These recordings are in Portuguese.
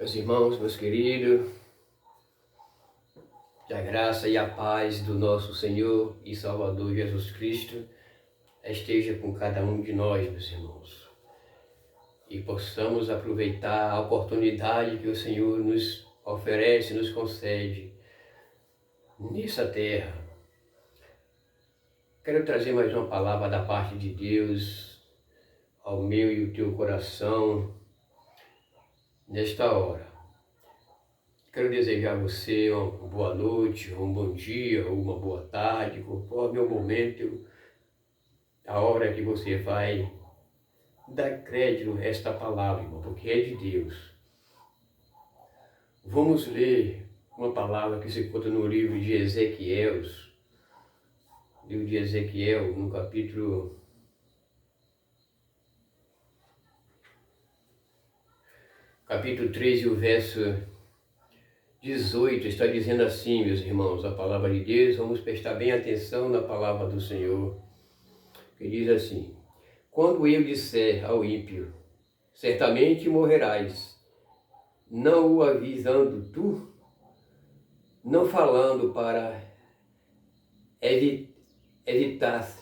Meus irmãos, meus queridos, que a graça e a paz do nosso Senhor e Salvador Jesus Cristo esteja com cada um de nós, meus irmãos, e possamos aproveitar a oportunidade que o Senhor nos oferece, nos concede nessa terra. Quero trazer mais uma palavra da parte de Deus ao meu e o teu coração nesta hora. Quero desejar a você uma boa noite, um bom dia, ou uma boa tarde, conforme o momento, a hora que você vai dar crédito a esta palavra, irmão, porque é de Deus. Vamos ler uma palavra que se encontra no livro de Ezequiel, no capítulo 13, o verso 18, está dizendo assim, meus irmãos, a palavra de Deus. Vamos prestar bem atenção na palavra do Senhor, que diz assim: quando eu disser ao ímpio, certamente morrerás, não o avisando tu, não falando para evitar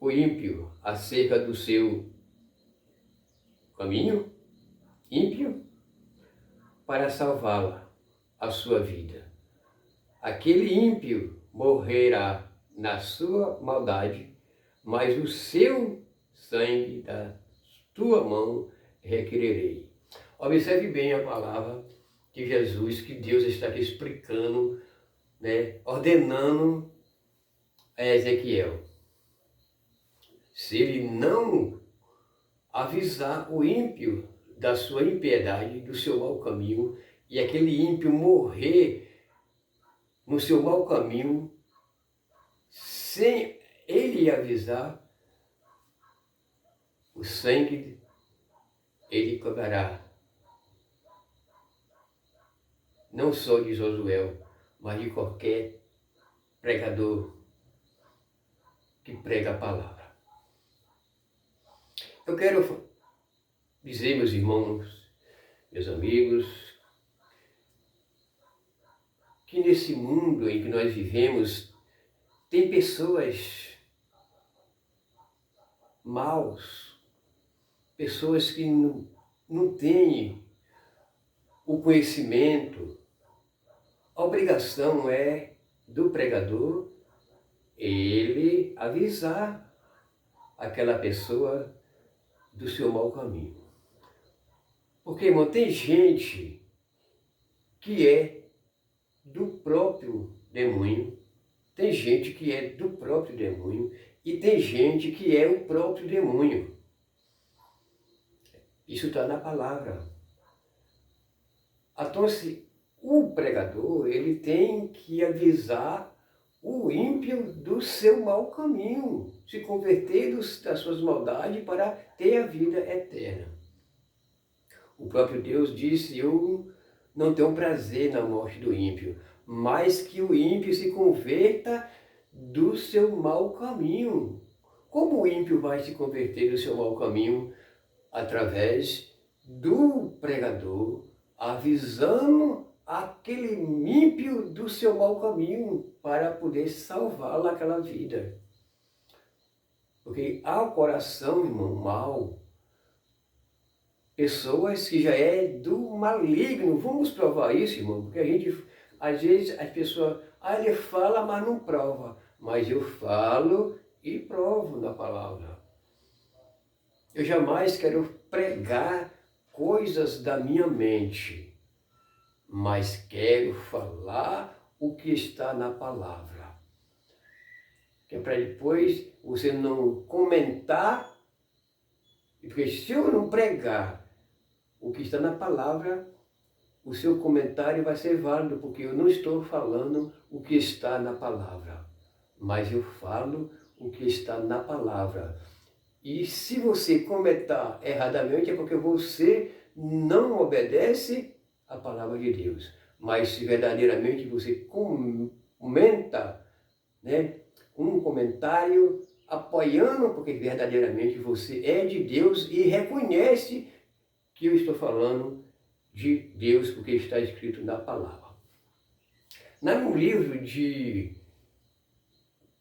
o ímpio acerca do seu caminho, ímpio, para salvá-la, a sua vida. Aquele ímpio morrerá na sua maldade, mas o seu sangue da tua mão requererei. Observe bem a palavra de Jesus, que Deus está aqui explicando, ordenando a Ezequiel. Se ele não avisar o ímpio da sua impiedade, do seu mau caminho, e aquele ímpio morrer no seu mau caminho, sem ele avisar, o sangue ele cobrará, não só de Josué, mas de qualquer pregador que prega a palavra. Eu quero dizer, meus irmãos, meus amigos, que nesse mundo em que nós vivemos, tem pessoas maus, pessoas que não têm o conhecimento. A obrigação é do pregador ele avisar aquela pessoa do seu mau caminho. Porque, irmão, tem gente que é do próprio demônio, tem gente que é do próprio demônio e tem gente que é o próprio demônio. Isso está na palavra. Então, o pregador, ele tem que avisar o ímpio do seu mau caminho, se converter das suas maldades para ter a vida eterna. O próprio Deus disse: eu não tenho prazer na morte do ímpio, mas que o ímpio se converta do seu mau caminho. Como o ímpio vai se converter do seu mau caminho? Através do pregador, avisando aquele ímpio do seu mau caminho para poder salvá-lo naquela vida. Porque há o coração, irmão, mau, pessoas que já é do maligno. Vamos provar isso, irmão, porque a gente, às vezes, as pessoas, ele fala, mas não prova. Mas eu falo e provo na palavra. Eu jamais quero pregar coisas da minha mente, mas quero falar o que está na palavra. Que é para depois você não comentar, porque se eu não pregar o que está na palavra, o seu comentário vai ser válido, porque eu não estou falando o que está na palavra, mas eu falo o que está na palavra. E se você comentar erradamente, é porque você não obedece à palavra de Deus. Mas se verdadeiramente você comenta, um comentário apoiando, porque verdadeiramente você é de Deus e reconhece que eu estou falando de Deus, porque está escrito na palavra. No livro de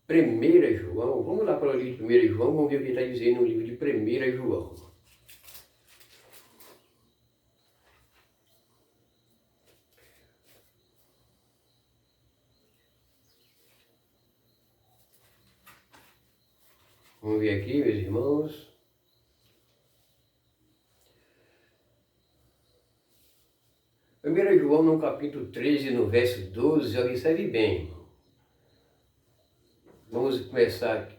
1 João, vamos lá para o livro de 1 João, vamos ver o que está dizendo no livro de 1 João. Vamos ver aqui, meus irmãos. Primeiro João, no capítulo 13, no verso 12, observe bem, irmão. Vamos começar aqui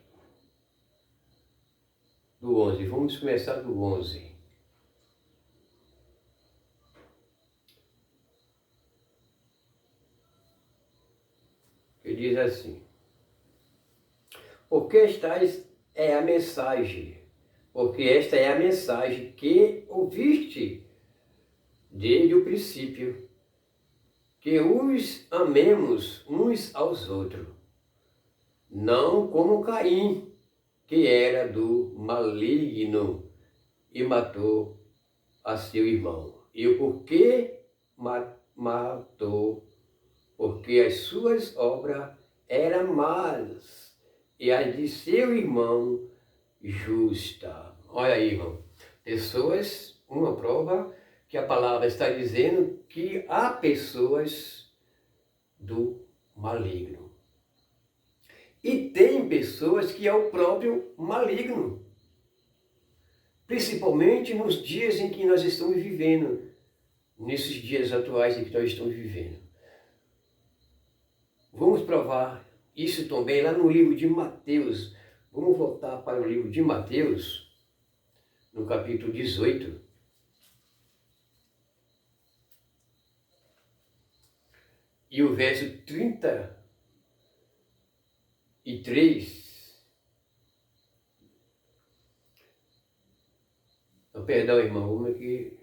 do 11. Vamos começar do 11. Ele diz assim: porque esta é a mensagem, porque esta é a mensagem que ouviste desde o princípio, que os amemos uns aos outros, não como Caim, que era do maligno e matou a seu irmão. E o porquê matou? Porque as suas obras eram más e as de seu irmão justa. Olha aí, irmão. Pessoas, uma prova que a palavra está dizendo que há pessoas do maligno. E tem pessoas que é o próprio maligno. Principalmente nos dias em que nós estamos vivendo. Nesses dias atuais em que nós estamos vivendo. Vamos provar isso também lá no livro de Mateus. Vamos voltar para o livro de Mateus, no capítulo 18. E o verso 33. Não, perdão, irmão, vamos aqui.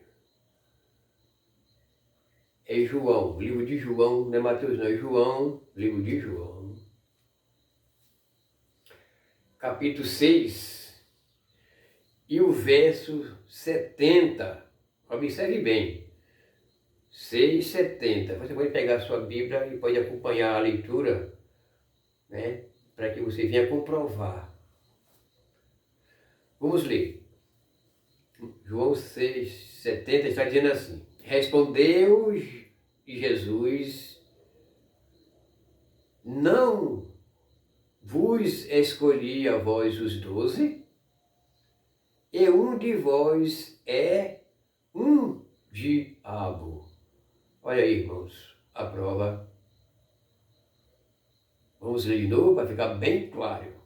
É João, livro de João, não é Mateus não, é João, livro de João. Capítulo 6 e o verso 70. Observe bem. 6,70. Você pode pegar a sua Bíblia e pode acompanhar a leitura, né? Para que você venha comprovar. Vamos ler. João 6,70 está dizendo assim: respondeu Jesus: não vos escolhi a vós os 12, e um de vós é um diabo. Olha aí, irmãos, a prova. Vamos ler de novo para ficar bem claro.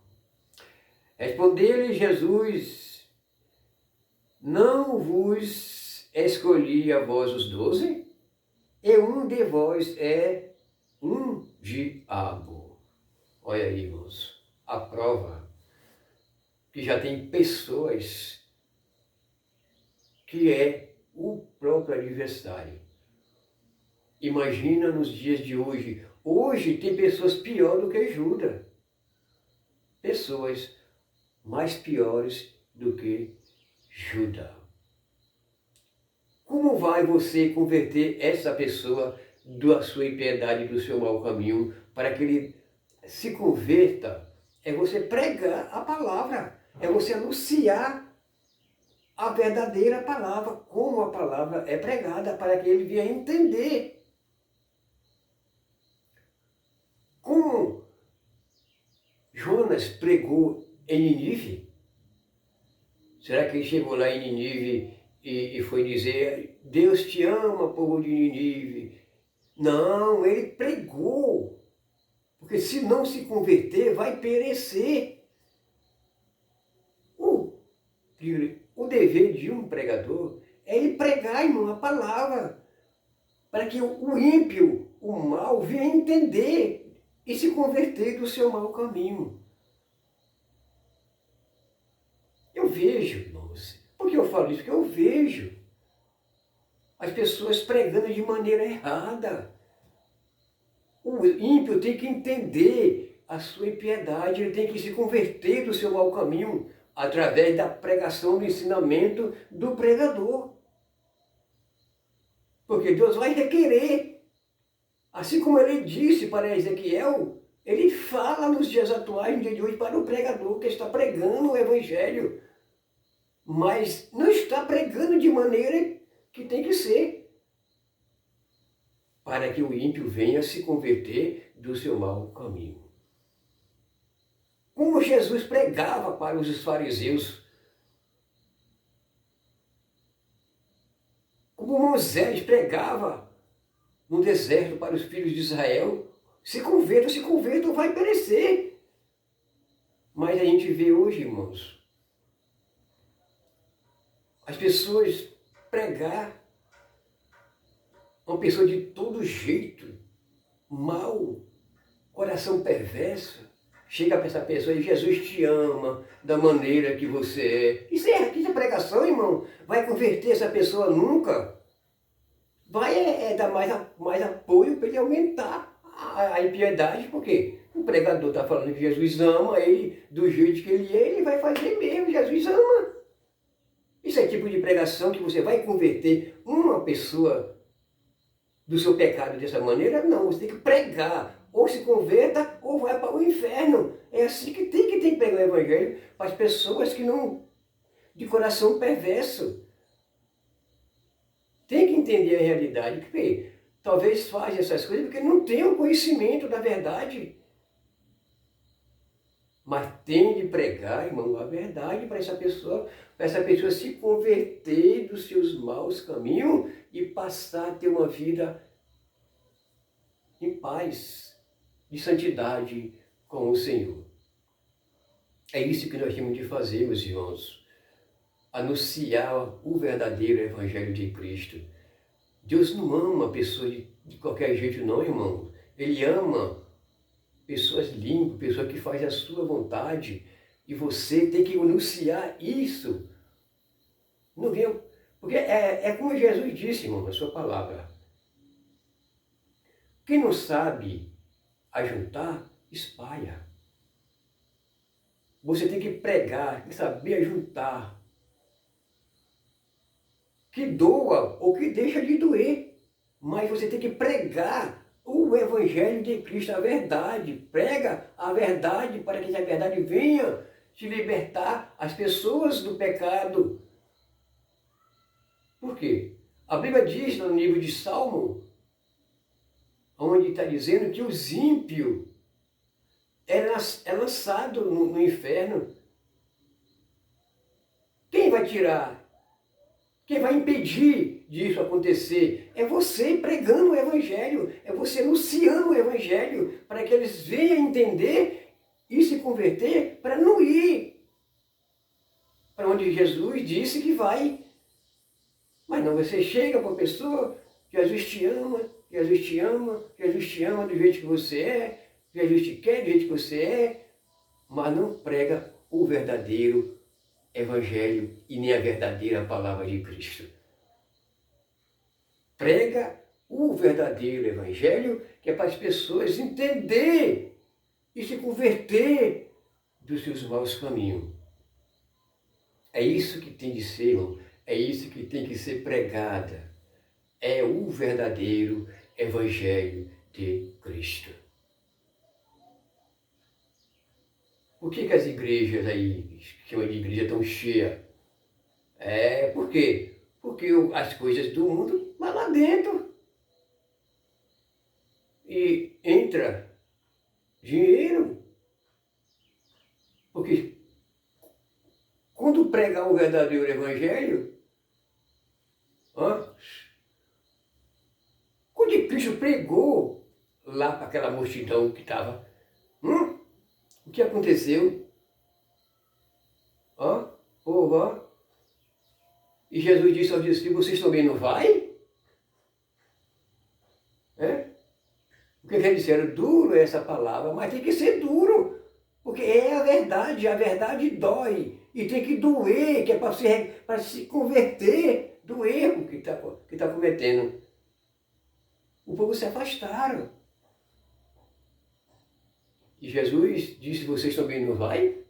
Respondeu-lhe Jesus: não vos escolhi a vós os 12, e um de vós é um diabo. Olha aí, irmãos, a prova que já tem pessoas que é o próprio adversário. Imagina nos dias de hoje. Hoje tem pessoas piores do que Judas. Pessoas mais piores do que Judas. Como vai você converter essa pessoa da sua impiedade, do seu mau caminho, para que ele se converta? É você pregar a palavra, é você anunciar a verdadeira palavra, como a palavra é pregada, para que ele venha entender. Como Jonas pregou em Nínive? Será que ele chegou lá em Nínive e foi dizer: Deus te ama, povo de Nínive? Não, ele pregou. Porque se não se converter, vai perecer. O dever de um pregador é ele pregar, irmão, a palavra, para que o ímpio, o mal, venha entender e se converter do seu mau caminho. Eu vejo, irmãos, por que eu falo isso? Porque eu vejo as pessoas pregando de maneira errada. O ímpio tem que entender a sua impiedade, ele tem que se converter do seu mau caminho através da pregação, do ensinamento do pregador. Porque Deus vai requerer. Assim como ele disse para Ezequiel, ele fala nos dias atuais, no dia de hoje, para o pregador que está pregando o Evangelho, mas não está pregando de maneira que tem que ser, para que o ímpio venha se converter do seu mau caminho. Como Jesus pregava para os fariseus, como Moisés pregava no deserto para os filhos de Israel, se convertam, vai perecer. Mas a gente vê hoje, irmãos, as pessoas pregar uma pessoa de todo jeito, mal, coração perverso, chega para essa pessoa e Jesus te ama da maneira que você é. Isso é pregação, irmão. Vai converter essa pessoa nunca. Vai dar mais apoio para ele aumentar a impiedade, porque o pregador está falando que Jesus ama ele do jeito que ele vai fazer mesmo. Jesus ama. Isso é tipo de pregação que você vai converter uma pessoa do seu pecado dessa maneira? Não, você tem que pregar. Ou se converta ou vai para o inferno. É assim que tem que pregar o Evangelho para as pessoas que não, de coração perverso. Tem que entender a realidade, porque talvez faz essas coisas porque não tem o conhecimento da verdade. Mas tem de pregar, irmão, a verdade para essa pessoa se converter dos seus maus caminhos e passar a ter uma vida em paz, de santidade com o Senhor. É isso que nós temos de fazer, meus irmãos. Anunciar o verdadeiro Evangelho de Cristo. Deus não ama pessoas de qualquer jeito não, irmão. Ele ama pessoas limpas, pessoas que fazem a sua vontade. E você tem que anunciar isso. Não vem, porque é como Jesus disse, irmão, na sua palavra. Quem não sabe ajuntar, espalha. Você tem que pregar, tem que saber ajuntar. Que doa ou que deixa de doer. Mas você tem que pregar o Evangelho de Cristo, a verdade. Prega a verdade para que a verdade venha te libertar as pessoas do pecado. Por quê? A Bíblia diz no livro de Salmo, onde está dizendo que os ímpios é lançado no inferno. Quem vai tirar? Quem vai impedir disso acontecer? É você pregando o Evangelho, é você anunciando o Evangelho, para que eles venham entender e se converter, para não ir para onde Jesus disse que vai. Mas não, você chega para a pessoa, Jesus te ama, Jesus te ama, Jesus te ama do jeito que você é, Jesus te quer do jeito que você é, mas não prega o verdadeiro Evangelho e nem a verdadeira palavra de Cristo. Prega o verdadeiro Evangelho, que é para as pessoas entender e se converter dos seus maus caminhos. É isso que tem de ser, irmão. É isso que tem que ser pregada. É o verdadeiro Evangelho de Cristo. Por que as igrejas aí, que chamam de igreja, estão cheias? Por quê? Porque as coisas do mundo vão lá dentro. E entra dinheiro. Porque quando pregar o verdadeiro Evangelho, quando Cristo pregou lá para aquela multidão que estava, o que aconteceu? Povo, e Jesus disse aos discípulos, vocês também não vai? O que eles disseram? Duro é essa palavra, mas tem que ser duro, porque é a verdade dói, e tem que doer, que é para se converter do erro que está cometendo. O povo se afastaram. E Jesus disse, vocês também não vai?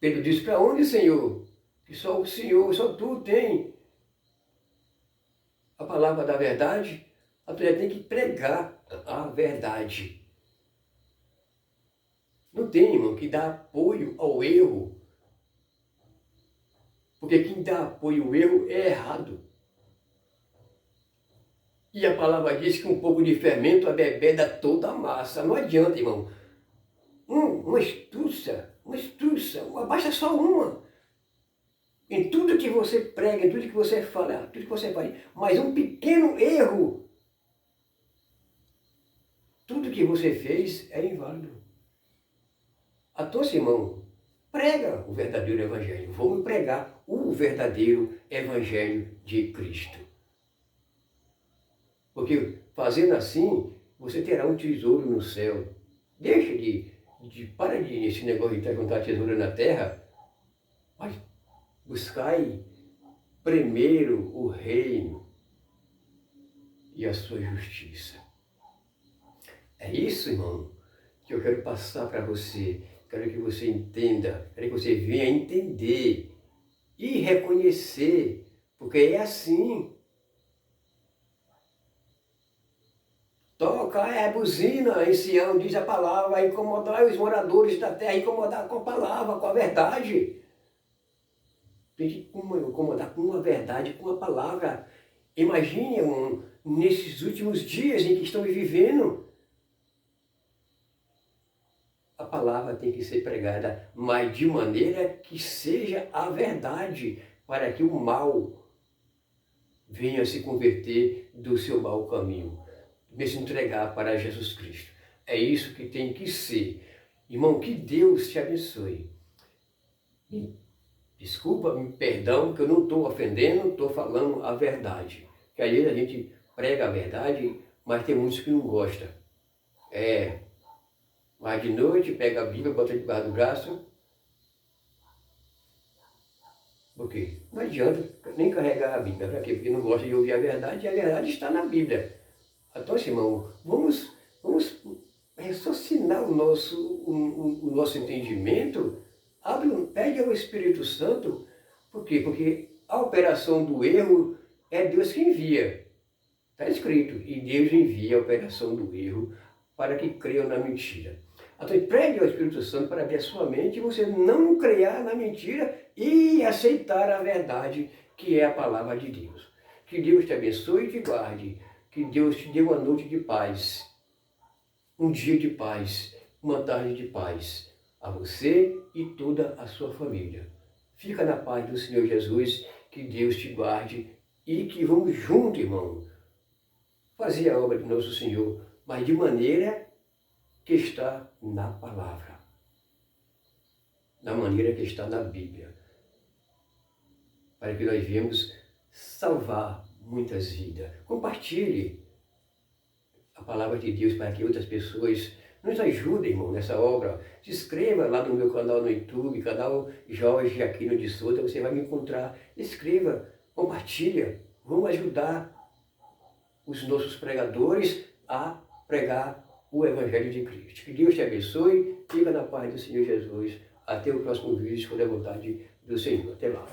Pedro disse, para onde, Senhor? Que só o Senhor, só tu tem a palavra da verdade, a pessoa tem que pregar a verdade. Não tem, irmão, que dar apoio ao erro. Porque quem dá apoio ao erro é errado. E a palavra diz que um pouco de fermento abebeda toda a massa. Não adianta, irmão. Uma estruça, basta só uma. Em tudo que você prega, em tudo que você fala, tudo que você faz. Mas um pequeno erro, tudo que você fez é inválido. Então, irmão, prega o verdadeiro evangelho. Vamos pregar o verdadeiro evangelho de Cristo. Porque fazendo assim, você terá um tesouro no céu. Deixa para de esse negócio de juntar tesouro na terra, mas buscai primeiro o reino e a sua justiça. É isso, irmão, que eu quero passar para você. Quero que você entenda, quero que você venha entender e reconhecer, porque é assim. Toca a buzina em Sião, diz a palavra, a incomodar os moradores da terra, incomodar com a palavra, com a verdade. Tem que incomodar com a verdade, com a palavra. Imagine, nesses últimos dias em que estamos vivendo, a palavra tem que ser pregada, mas de maneira que seja a verdade, para que o mal venha se converter do seu mau caminho, venha se entregar para Jesus Cristo. É isso que tem que ser. Irmão, que Deus te abençoe. Desculpa, perdão, que eu não estou ofendendo, estou falando a verdade. Que às vezes a gente prega a verdade, mas tem muitos que não gostam. Mas de noite pega a Bíblia, bota debaixo do braço. Por quê? Não adianta nem carregar a Bíblia. Para quê? Porque não gosta de ouvir a verdade, e a verdade está na Bíblia. Então, irmão, vamos raciocinar o nosso entendimento. Pede ao Espírito Santo. Por quê? Porque a operação do erro é Deus que envia. Está escrito. E Deus envia a operação do erro para que creiam na mentira. Então, pede ao Espírito Santo para abrir a sua mente e você não criar na mentira e aceitar a verdade que é a palavra de Deus. Que Deus te abençoe e te guarde. Que Deus te dê uma noite de paz, um dia de paz, uma tarde de paz a você e toda a sua família. Fica na paz do Senhor Jesus, que Deus te guarde e que vamos juntos, irmão, fazer a obra de nosso Senhor, mas de maneira que está na palavra, da maneira que está na Bíblia, para que nós venhamos salvar muitas vidas. Compartilhe a palavra de Deus para que outras pessoas nos ajudem, irmão, nessa obra. Se inscreva lá no meu canal no YouTube, canal Jorge Aquino de Souza, você vai me encontrar. Escreva, compartilha, vamos ajudar os nossos pregadores a pregar o Evangelho de Cristo. Que Deus te abençoe, fica na paz do Senhor Jesus. Até o próximo vídeo, se for da vontade do Senhor. Até lá.